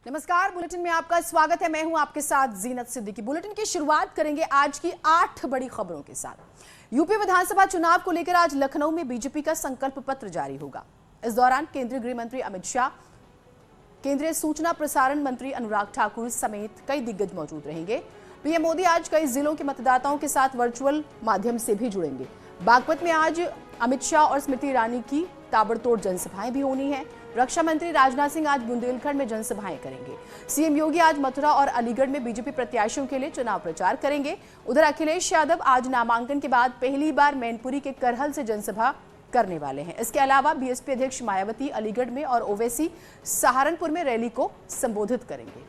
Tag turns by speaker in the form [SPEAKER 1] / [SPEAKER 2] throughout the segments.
[SPEAKER 1] नमस्कार, बुलेटिन में आपका स्वागत है। मैं हूं आपके साथ जीनत सिद्दीकी। बुलेटिन की शुरुआत करेंगे आज की 8 बड़ी खबरों के साथ। यूपी विधानसभा चुनाव को लेकर आज लखनऊ में बीजेपी का संकल्प पत्र जारी होगा। इस दौरान केंद्रीय गृह मंत्री अमित शाह, केंद्रीय सूचना प्रसारण मंत्री अनुराग ठाकुर समेत कई दिग्गज मौजूद रहेंगे। पीएम मोदी आज कई जिलों के मतदाताओं के साथ वर्चुअल माध्यम से भी जुड़ेंगे। बागपत में आज अमित शाह और स्मृति ईरानी की ताबड़तोड़ जनसभाएं भी होनी है। रक्षा मंत्री राजनाथ सिंह आज बुंदेलखंड में जनसभाएं करेंगे। सीएम योगी आज मथुरा और अलीगढ़ में बीजेपी प्रत्याशियों के लिए चुनाव प्रचार करेंगे। उधर अखिलेश यादव आज नामांकन के बाद पहली बार मैनपुरी के करहल से जनसभा करने वाले हैं। इसके अलावा बीएसपी अध्यक्ष मायावती अलीगढ़ में और ओवैसी सहारनपुर में रैली को संबोधित करेंगे।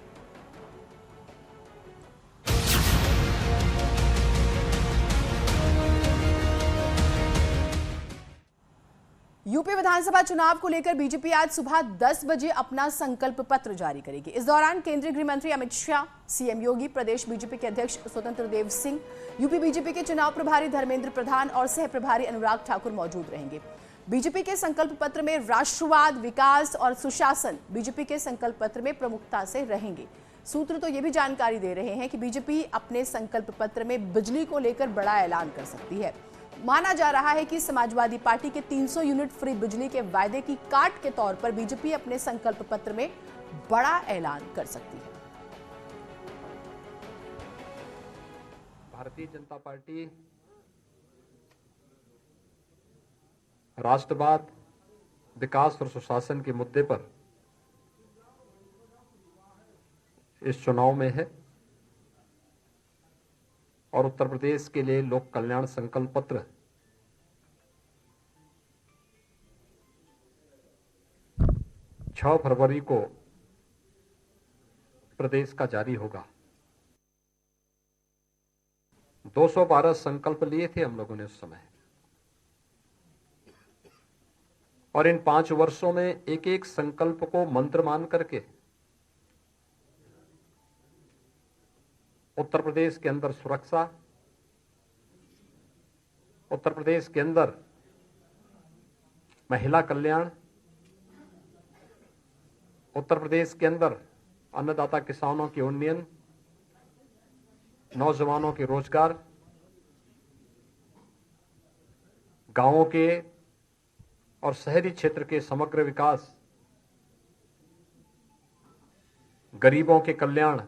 [SPEAKER 1] यूपी विधानसभा चुनाव को लेकर बीजेपी आज सुबह 10 बजे अपना संकल्प पत्र जारी करेगी। इस दौरान केंद्रीय गृह मंत्री अमित शाह, सीएम योगी, प्रदेश बीजेपी के अध्यक्ष स्वतंत्र देव सिंह, यूपी बीजेपी के चुनाव प्रभारी धर्मेंद्र प्रधान और सह प्रभारी अनुराग ठाकुर मौजूद रहेंगे। बीजेपी के संकल्प पत्र में राष्ट्रवाद, विकास और सुशासन बीजेपी के संकल्प पत्र में प्रमुखता से रहेंगे। सूत्र तो ये भी जानकारी दे रहे हैं कि बीजेपी अपने संकल्प पत्र में बिजली को लेकर बड़ा ऐलान कर सकती है। माना जा रहा है कि समाजवादी पार्टी के 300 यूनिट फ्री बिजली के वायदे की काट के तौर पर बीजेपी अपने संकल्प पत्र में बड़ा ऐलान कर सकती है।
[SPEAKER 2] भारतीय जनता पार्टी राष्ट्रवाद, विकास और सुशासन के मुद्दे पर इस चुनाव में है और उत्तर प्रदेश के लिए लोक कल्याण संकल्प पत्र 6 फरवरी को प्रदेश का जारी होगा। 212 संकल्प लिए थे हम लोगों ने उस समय, और इन 5 वर्षों में एक एक संकल्प को मंत्र मान करके उत्तर प्रदेश के अंदर सुरक्षा, उत्तर प्रदेश के अंदर महिला कल्याण, उत्तर प्रदेश के अंदर अन्नदाता किसानों की उन्नयन, नौजवानों के रोजगार, गांवों के और शहरी क्षेत्र के समग्र विकास, गरीबों के कल्याण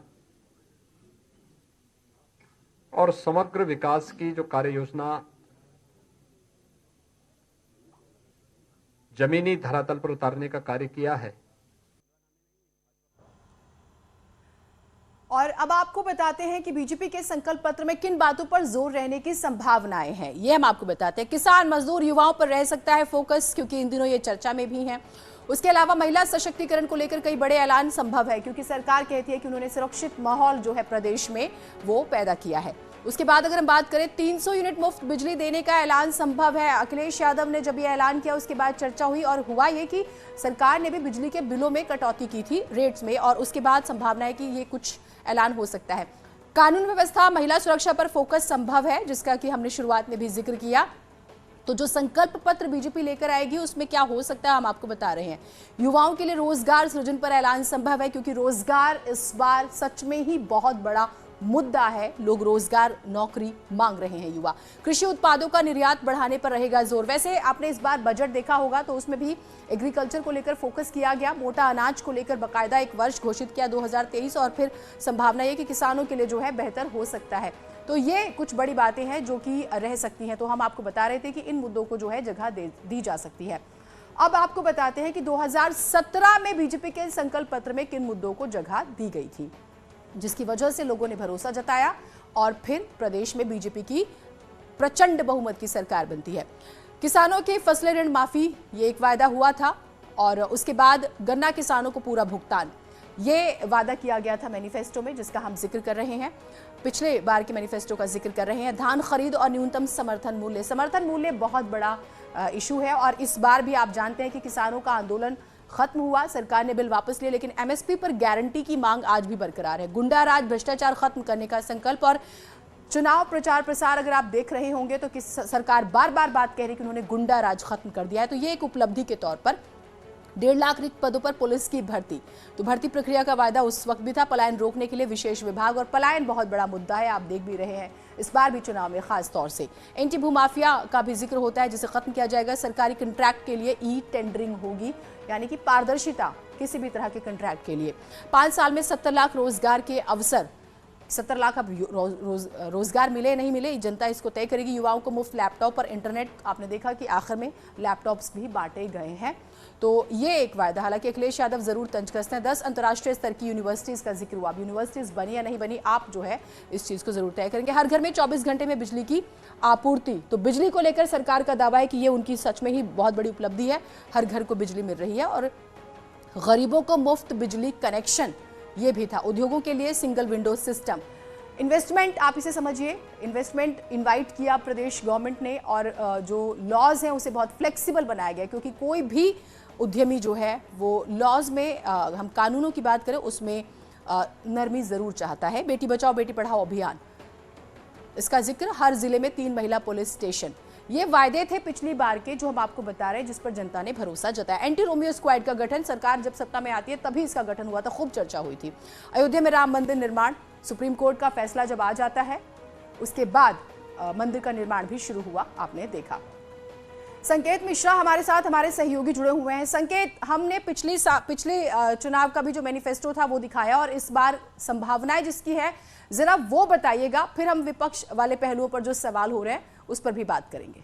[SPEAKER 2] और समग्र विकास की जो कार्य योजना जमीनी धरातल पर उतारने का कार्य किया है।
[SPEAKER 1] और अब आपको बताते हैं कि बीजेपी के संकल्प पत्र में किन बातों पर जोर रहने की संभावनाएं हैं, ये हम आपको बताते हैं। किसान, मजदूर, युवाओं पर रह सकता है फोकस, क्योंकि इन दिनों ये चर्चा में भी है। उसके अलावा महिला सशक्तिकरण को लेकर कई बड़े ऐलान संभव है, क्योंकि सरकार कहती है कि उन्होंने सुरक्षित माहौल जो है प्रदेश में वो पैदा किया है। उसके बाद अगर हम बात करें, 300 यूनिट मुफ्त बिजली देने का ऐलान संभव है। अखिलेश यादव ने जब ये ऐलान किया उसके बाद चर्चा हुई और हुआ ये कि सरकार ने भी बिजली के बिलों में कटौती की थी रेट्स में, और उसके बाद संभावना है कि ये कुछ ऐलान हो सकता है। कानून व्यवस्था, महिला सुरक्षा पर फोकस संभव है, जिसका कि हमने शुरुआत में भी जिक्र किया। तो जो संकल्प पत्र बीजेपी लेकर आएगी उसमें क्या हो सकता है हम आपको बता रहे हैं। युवाओं के लिए रोजगार सृजन पर ऐलान संभव है, क्योंकि रोजगार इस बार सच में ही बहुत बड़ा मुद्दा है। लोग रोजगार, नौकरी मांग रहे हैं युवा। कृषि उत्पादों का निर्यात बढ़ाने पर रहेगा जोर। वैसे आपने इस बार बजट देखा होगा तो उसमें भी एग्रीकल्चर को लेकर फोकस किया गया। मोटा अनाज को लेकर बाकायदा एक वर्ष घोषित किया 2023, और फिर संभावना ये कि किसानों के लिए जो है बेहतर हो सकता है। तो ये कुछ बड़ी बातें हैं जो कि रह सकती हैं। तो हम आपको बता रहे थे कि इन मुद्दों को जो है जगह दी जा सकती है। अब आपको बताते हैं कि 2017 में बीजेपी के संकल्प पत्र में किन मुद्दों को जगह दी गई थी, जिसकी वजह से लोगों ने भरोसा जताया और फिर प्रदेश में बीजेपी की प्रचंड बहुमत की सरकार बनती है। किसानों की फसली ऋण माफी, ये एक वायदा हुआ था, और उसके बाद गन्ना किसानों को पूरा भुगतान, ये वादा किया गया था मैनिफेस्टो में, जिसका हम जिक्र कर रहे हैं। पिछले बार के मैनिफेस्टो का जिक्र कर रहे हैं। धान खरीद और न्यूनतम समर्थन मूल्य बहुत बड़ा इशू है, और इस बार भी आप जानते हैं कि किसानों का आंदोलन खत्म हुआ, सरकार ने बिल वापस लिया, लेकिन एमएसपी पर गारंटी की मांग आज भी बरकरार है। गुंडा राज, भ्रष्टाचार खत्म करने का संकल्प। और चुनाव प्रचार प्रसार अगर आप देख रहे होंगे तो सरकार बार बार बात कह रही है कि उन्होंने गुंडा राज खत्म कर दिया है। तो ये एक उपलब्धि के तौर पर 1.5 लाख रिक्त पदों पर पुलिस की भर्ती। तो भर्ती प्रक्रिया का वायदा उस वक्त भी था। पलायन रोकने के लिए विशेष विभाग, और पलायन बहुत बड़ा मुद्दा है, आप देख भी रहे हैं इस बार भी चुनाव में खास तौर से। एंटी भूमाफिया का भी जिक्र होता है, जिसे खत्म किया जाएगा। सरकारी कंट्रैक्ट के लिए ई टेंडरिंग होगी, यानी कि पारदर्शिता किसी भी तरह के कंट्रैक्ट के लिए। 5 साल में 70 लाख रोजगार के अवसर। 70 लाख अब रोजगार मिले नहीं मिले, जनता इसको तय करेगी। युवाओं को मुफ्त लैपटॉप और इंटरनेट, आपने देखा कि आखिर में लैपटॉप्स भी बांटे गए हैं। तो ये एक वायदा। हालांकि अखिलेश यादव जरूर तंज कसते हैं। 10 अंतर्राष्ट्रीय स्तर की यूनिवर्सिटीज का जिक्र हुआ। अब यूनिवर्सिटीज बनी या नहीं बनी, आप जो है इस चीज को जरूर तय करेंगे। हर घर में 24 घंटे में बिजली की आपूर्ति। तो बिजली को लेकर सरकार का दावा है कि ये उनकी सच में ही बहुत बड़ी उपलब्धि है। हर घर को बिजली मिल रही है और गरीबों को मुफ्त बिजली कनेक्शन, ये भी था। उद्योगों के लिए सिंगल विंडो सिस्टम। इन्वेस्टमेंट, आप इसे समझिए, इन्वेस्टमेंट इनवाइट किया प्रदेश गवर्नमेंट ने, और जो लॉज हैं उसे बहुत फ्लेक्सिबल बनाया गया, क्योंकि कोई भी उद्यमी जो है वो लॉज में, हम कानूनों की बात करें उसमें नरमी जरूर चाहता है। बेटी बचाओ बेटी पढ़ाओ अभियान, इसका जिक्र। हर जिले में 3 महिला पुलिस स्टेशन। ये वायदे थे पिछली बार के, जो हम आपको बता रहे हैं, जिस पर जनता ने भरोसा जताया। एंटी रोमियो स्क्वाड का गठन, सरकार जब सत्ता में आती है तभी इसका गठन हुआ था, खूब चर्चा हुई थी। अयोध्या में राम मंदिर निर्माण, सुप्रीम कोर्ट का फैसला जब आ जाता है उसके बाद मंदिर का निर्माण भी शुरू हुआ, आपने देखा। संकेत मिश्रा हमारे साथ, हमारे सहयोगी जुड़े हुए हैं। संकेत, हमने पिछले चुनाव का भी जो मैनिफेस्टो था वो दिखाया, और इस बार संभावनाएं जिसकी है जरा वो बताइएगा, फिर हम विपक्ष वाले पहलुओं पर जो सवाल हो रहे हैं उस पर भी बात करेंगे।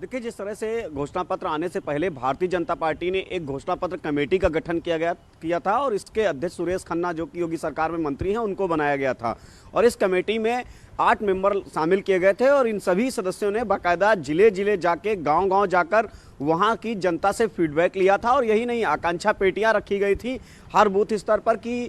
[SPEAKER 3] देखिए, जिस तरह से घोषणा पत्र आने से पहले भारतीय जनता पार्टी ने एक घोषणा पत्र कमेटी का गठन किया था, और इसके अध्यक्ष सुरेश खन्ना, जो कि योगी सरकार में मंत्री हैं, उनको बनाया गया था। और इस कमेटी में 8 मेंबर शामिल किए गए थे, और इन सभी सदस्यों ने बाकायदा जिले जिले जाके, गांव गांव जाकर वहां की जनता से फीडबैक लिया था। और यही नहीं, आकांक्षा पेटियां रखी गई थी हर बूथ स्तर पर कि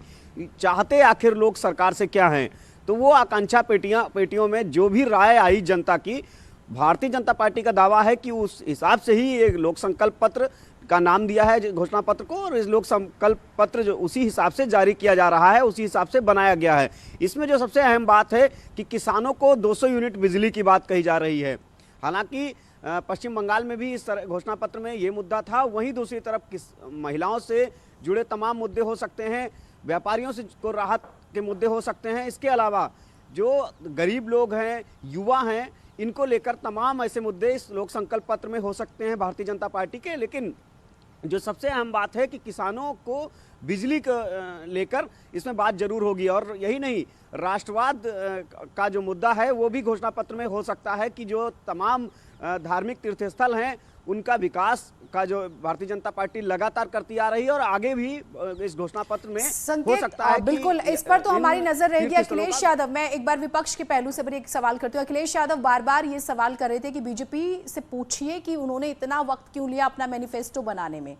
[SPEAKER 3] चाहते आखिर लोग सरकार से क्या हैं। तो वो आकांक्षा पेटियों में जो भी राय आई जनता की, भारतीय जनता पार्टी का दावा है कि उस हिसाब से ही एक लोक संकल्प पत्र का नाम दिया है घोषणा पत्र को, और इस लोक संकल्प पत्र जो उसी हिसाब से जारी किया जा रहा है, उसी हिसाब से बनाया गया है। इसमें जो सबसे अहम बात है कि किसानों को 200 यूनिट बिजली की बात कही जा रही है। हालांकि पश्चिम बंगाल में भी इस घोषणा पत्र में ये मुद्दा था। वहीं दूसरी तरफ महिलाओं से जुड़े तमाम मुद्दे हो सकते हैं, व्यापारियों से को राहत के मुद्दे हो सकते हैं। इसके अलावा जो गरीब लोग हैं, युवा हैं, इनको लेकर तमाम ऐसे मुद्दे इस लोक संकल्प पत्र में हो सकते हैं भारतीय जनता पार्टी के। लेकिन जो सबसे अहम बात है कि किसानों को बिजली को लेकर इसमें बात जरूर होगी। और यही नहीं, राष्ट्रवाद का जो मुद्दा है वो भी घोषणा पत्र में हो सकता है कि जो तमाम धार्मिक तीर्थस्थल हैं उनका विकास का जो भारतीय जनता पार्टी लगातार करती आ रही है, और आगे भी इस घोषणा पत्र में हो सकता है।
[SPEAKER 1] बिल्कुल, इस पर तो हमारी नजर रहेगी। अखिलेश यादव, मैं एक बार विपक्ष के पहलू से एक सवाल करती हूँ। अखिलेश यादव बार बार ये सवाल कर रहे थे कि बीजेपी से पूछिए कि उन्होंने इतना वक्त क्यों लिया अपना मैनिफेस्टो बनाने में।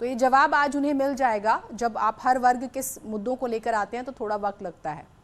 [SPEAKER 1] तो ये जवाब आज उन्हें मिल जाएगा। जब आप हर वर्ग के मुद्दों को लेकर आते हैं तो थोड़ा वक्त लगता है।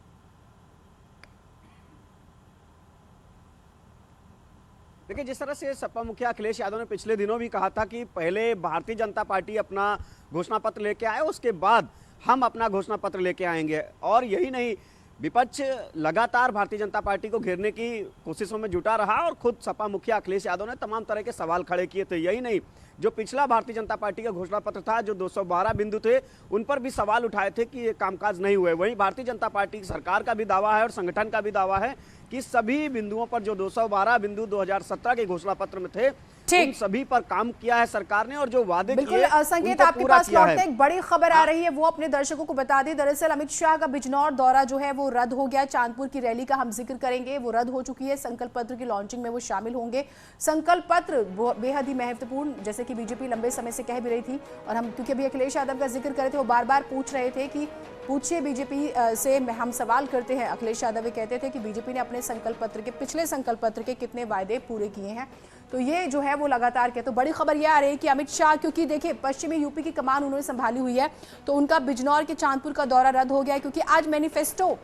[SPEAKER 3] देखिए, जिस तरह से सपा मुखिया अखिलेश यादव ने पिछले दिनों भी कहा था कि पहले भारतीय जनता पार्टी अपना घोषणा पत्र लेके आए, उसके बाद हम अपना घोषणा पत्र लेके आएंगे। और यही नहीं, विपक्ष लगातार भारतीय जनता पार्टी को घेरने की कोशिशों में जुटा रहा, और खुद सपा मुखिया अखिलेश यादव ने तमाम तरह के सवाल खड़े किए थे। यही नहीं, जो पिछला भारतीय जनता पार्टी का घोषणा पत्र था, जो 212 बिंदु थे, उन पर भी सवाल उठाए थे कि ये कामकाज नहीं हुए। वहीं भारतीय जनता पार्टी सरकार का भी दावा है और संगठन का भी दावा है कि सभी बिंदुओं पर, जो 212 बिंदु 2017 के घोषणा पत्र में थे, उन सभी पर काम किया है सरकार ने, और जो वादे
[SPEAKER 1] किए संकेत आपके पास लौटते एक बड़ी खबर आ रही है, वो अपने दर्शकों को बता दें। दरअसल अमित शाह का बिजनौर दौरा जो है वो रद्द हो गया। चांदपुर की रैली का हम जिक्र करेंगे, वो रद्द हो चुकी है। संकल्प पत्र की लॉन्चिंग में वो शामिल होंगे। संकल्प पत्र बेहद ही महत्वपूर्ण, जैसे कि बीजेपी लंबे समय से कह भी रही थी, और हम क्योंकि अभी अखिलेश यादव का जिक्र करे थे, वो बार बार पूछ रहे थे कि पूछिए बीजेपी से, हम सवाल करते हैं। अखिलेश यादव कहते थे कि बीजेपी ने अपने संकल्प पत्र के, पिछले संकल्प पत्र के कितने वायदे पूरे किए हैं। तो ये जो है वो लगातार कहते, तो बड़ी खबर यह आ रही है कि अमित शाह, क्योंकि देखिए पश्चिमी यूपी की कमान उन्होंने संभाली हुई है, तो उनका बिजनौर के चांदपुर का दौरा रद्द हो गया है, क्योंकि आज मैनिफेस्टो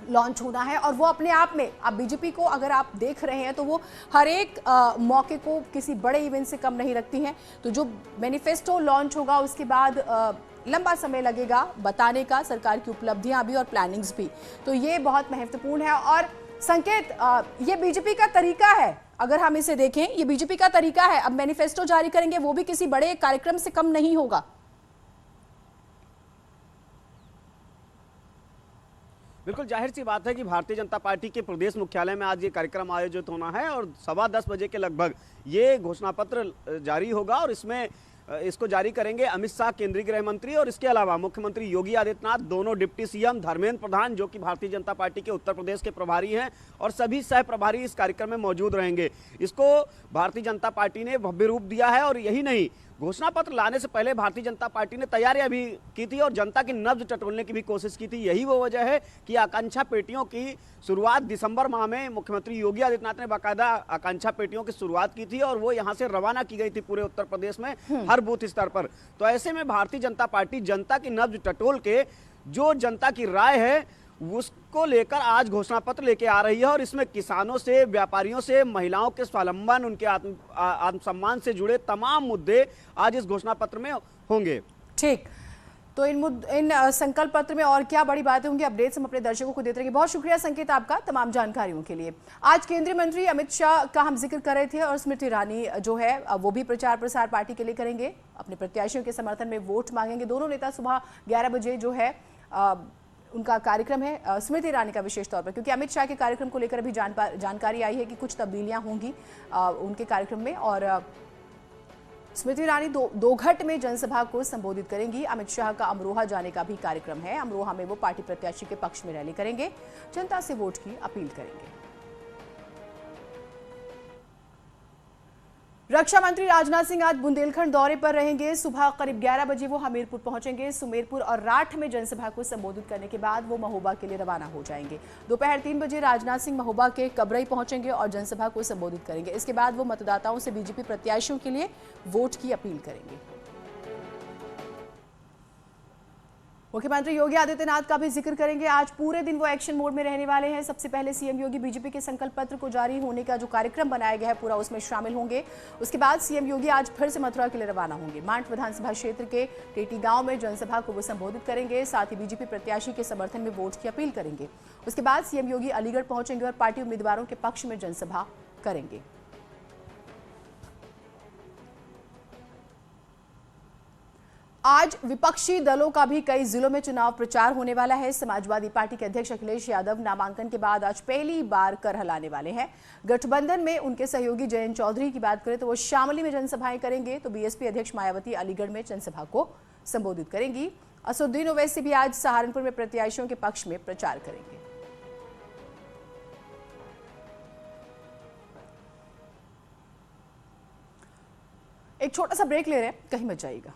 [SPEAKER 1] लॉन्च होना है। और वो अपने आप में, अब बीजेपी को अगर आप देख रहे हैं तो वो हर एक मौके को किसी बड़े इवेंट से कम नहीं रखती हैं। तो जो मैनिफेस्टो लॉन्च होगा उसके बाद लंबा समय लगेगा बताने का, सरकार की उपलब्धियां भी और प्लानिंग्स भी। तो ये बहुत महत्वपूर्ण है। और संकेत, ये बीजेपी का तरीका है, अगर हम इसे देखें ये बीजेपी का तरीका है। अब मैनिफेस्टो जारी करेंगे, वो भी किसी बड़े कार्यक्रम से कम नहीं होगा।
[SPEAKER 3] बिल्कुल जाहिर सी बात है कि भारतीय जनता पार्टी के प्रदेश मुख्यालय में आज ये कार्यक्रम आयोजित होना है और 10:15 बजे के लगभग ये घोषणा पत्र जारी होगा और इसको जारी करेंगे अमित शाह केंद्रीय गृह मंत्री और इसके अलावा मुख्यमंत्री योगी आदित्यनाथ, दोनों डिप्टी सीएम, धर्मेंद्र प्रधान जो कि भारतीय जनता पार्टी के उत्तर प्रदेश के प्रभारी हैं और सभी सह प्रभारी इस कार्यक्रम में मौजूद रहेंगे। इसको भारतीय जनता पार्टी ने भव्य रूप दिया है और यही नहीं, घोषणा पत्र लाने से पहले भारतीय जनता पार्टी ने तैयारियां भी की थी और जनता की नब्ज टटोलने की भी कोशिश की थी। यही वो वजह है कि आकांक्षा पेटियों की शुरुआत दिसंबर माह में मुख्यमंत्री योगी आदित्यनाथ ने बाकायदा आकांक्षा पेटियों की शुरुआत की थी और वो यहां से रवाना की गई थी पूरे उत्तर प्रदेश में हर बूथ स्तर पर। तो ऐसे में भारतीय जनता पार्टी जनता की नब्ज टटोल के जो जनता की राय है उसको लेकर आज घोषणा पत्र लेके आ रही है और इसमें किसानों से, व्यापारियों से, महिलाओं के स्वावलंबन, उनके आत्मसम्मान से जुड़े तमाम मुद्दे आज इस घोषणा पत्र में होंगे।
[SPEAKER 1] ठीक, तो इन संकल्प पत्र में और क्या बड़ी बातें होंगी, अपडेट्स हम अपने दर्शकों को देते रहेंगे। बहुत शुक्रिया संकेत आपका तमाम जानकारियों के लिए। आज केंद्रीय मंत्री अमित शाह का हम जिक्र कर रहे थे और स्मृति ईरानी जो है वो भी प्रचार प्रसार पार्टी के लिए करेंगे, अपने प्रत्याशियों के समर्थन में वोट मांगेंगे। दोनों नेता सुबह 11 बजे जो है उनका कार्यक्रम है। स्मृति ईरानी का विशेष तौर पर, क्योंकि अमित शाह के कार्यक्रम को लेकर अभी जानकारी आई है कि कुछ तब्दीलियां होंगी उनके कार्यक्रम में और स्मृति ईरानी दो घट में जनसभा को संबोधित करेंगी। अमित शाह का अमरोहा जाने का भी कार्यक्रम है। अमरोहा में वो पार्टी प्रत्याशी के पक्ष में रैली करेंगे, जनता से वोट की अपील करेंगे। रक्षा मंत्री राजनाथ सिंह आज बुंदेलखंड दौरे पर रहेंगे। सुबह करीब 11 बजे वो हमीरपुर पहुंचेंगे। सुमेरपुर और राठ में जनसभा को संबोधित करने के बाद वो महोबा के लिए रवाना हो जाएंगे। दोपहर 3 बजे राजनाथ सिंह महोबा के कबरई पहुंचेंगे और जनसभा को संबोधित करेंगे। इसके बाद वो मतदाताओं से बीजेपी प्रत्याशियों के लिए वोट की अपील करेंगे। मुख्यमंत्री योगी आदित्यनाथ का भी जिक्र करेंगे। आज पूरे दिन वो एक्शन मोड में रहने वाले हैं। सबसे पहले सीएम योगी बीजेपी के संकल्प पत्र को जारी होने का जो कार्यक्रम बनाया गया है पूरा उसमें शामिल होंगे। उसके बाद सीएम योगी आज फिर से मथुरा के लिए रवाना होंगे। मांड विधानसभा क्षेत्र के टेटी गांव में जनसभा को वो संबोधित करेंगे। साथ ही बीजेपी प्रत्याशी के समर्थन में वोट की अपील करेंगे। उसके बाद सीएम योगी अलीगढ़ पहुंचेंगे और पार्टी उम्मीदवारों के पक्ष में जनसभा करेंगे। आज विपक्षी दलों का भी कई जिलों में चुनाव प्रचार होने वाला है। समाजवादी पार्टी के अध्यक्ष अखिलेश यादव नामांकन के बाद आज पहली बार कर हलाने वाले हैं। गठबंधन में उनके सहयोगी जयंत चौधरी की बात करें तो वो शामली में जनसभाएं करेंगे, तो बीएसपी अध्यक्ष मायावती अलीगढ़ में जनसभा को संबोधित करेंगी। असदुद्दीन ओवैसी भी आज सहारनपुर में प्रत्याशियों के पक्ष में प्रचार करेंगे। एक छोटा सा ब्रेक ले रहे हैं, कहीं मत जाइएगा।